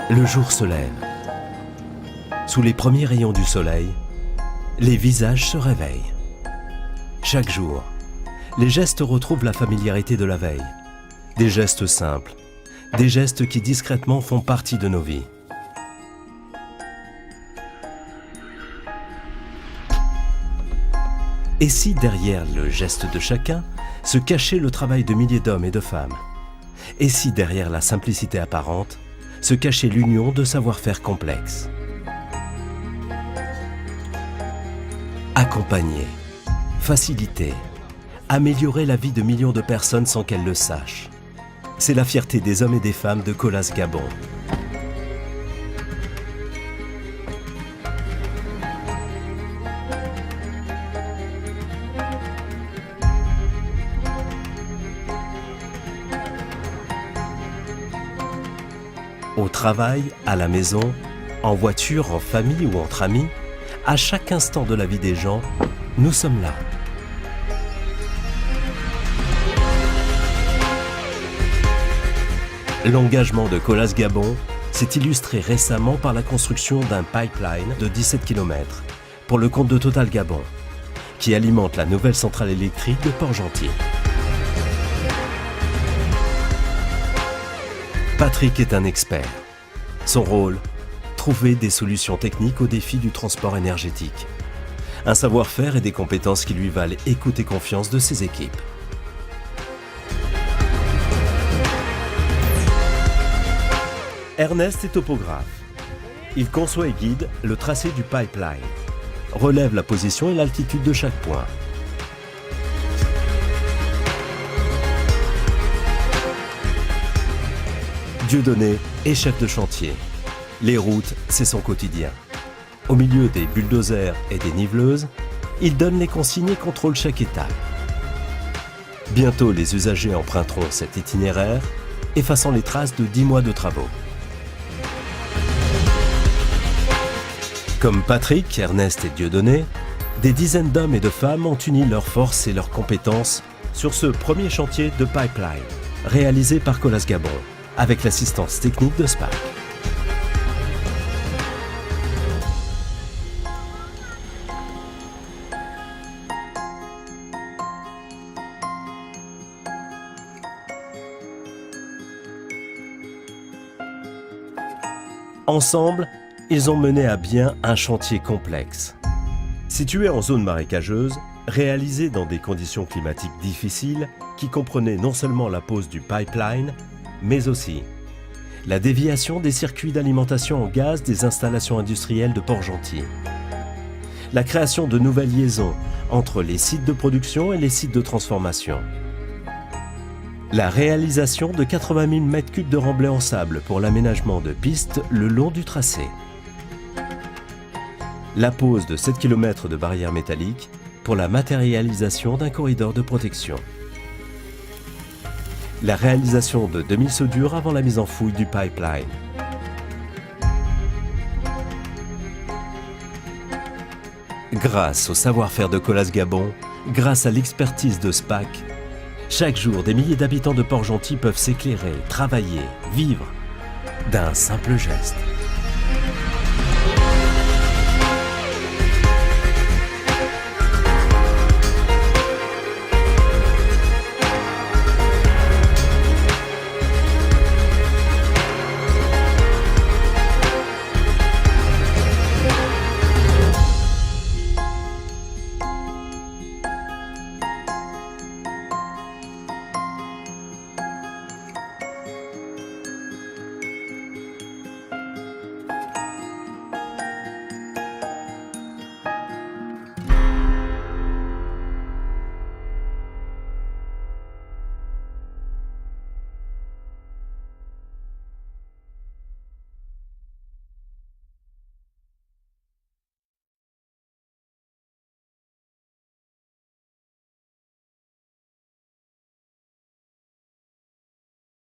Le jour se lève. Sous les premiers rayons du soleil, les visages se réveillent. Chaque jour, les gestes retrouvent la familiarité de la veille. Des gestes simples, des gestes qui discrètement font partie de nos vies. Et si derrière le geste de chacun se cachait le travail de milliers d'hommes et de femmes? Et si derrière la simplicité apparente se cachait l'union de savoir-faire complexes? Accompagner, faciliter, améliorer la vie de millions de personnes sans qu'elles le sachent. C'est la fierté des hommes et des femmes de Colas Gabon. Au travail, à la maison, en voiture, en famille ou entre amis, à chaque instant de la vie des gens, nous sommes là. L'engagement de Colas Gabon s'est illustré récemment par la construction d'un pipeline de 17 km pour le compte de Total Gabon, qui alimente la nouvelle centrale électrique de Port-Gentil. Patrick est un expert. Son rôle, trouver des solutions techniques aux défis du transport énergétique. Un savoir-faire et des compétences qui lui valent écoute et confiance de ses équipes. Ernest est topographe. Il conçoit et guide le tracé du pipeline, relève la position et l'altitude de chaque point. Dieudonné est chef de chantier. Les routes, c'est son quotidien. Au milieu des bulldozers et des niveleuses, il donne les consignes et contrôle chaque étape. Bientôt, les usagers emprunteront cet itinéraire, effaçant les traces de 10 mois de travaux. Comme Patrick, Ernest et Dieudonné, des dizaines d'hommes et de femmes ont uni leurs forces et leurs compétences sur ce premier chantier de pipeline, réalisé par Colas Gabon, avec l'assistance technique de SPAC. Ensemble, ils ont mené à bien un chantier complexe. Situé en zone marécageuse, réalisé dans des conditions climatiques difficiles qui comprenaient non seulement la pose du pipeline, mais aussi la déviation des circuits d'alimentation en gaz des installations industrielles de Port-Gentil, la création de nouvelles liaisons entre les sites de production et les sites de transformation, la réalisation de 80 000 m3 de remblai en sable pour l'aménagement de pistes le long du tracé, la pose de 7 km de barrières métalliques pour la matérialisation d'un corridor de protection, la réalisation de 2000 soudures avant la mise en fouille du pipeline, grâce au savoir-faire de Colas Gabon, grâce à l'expertise de SPAC, chaque jour, des milliers d'habitants de Port-Gentil peuvent s'éclairer, travailler, vivre d'un simple geste.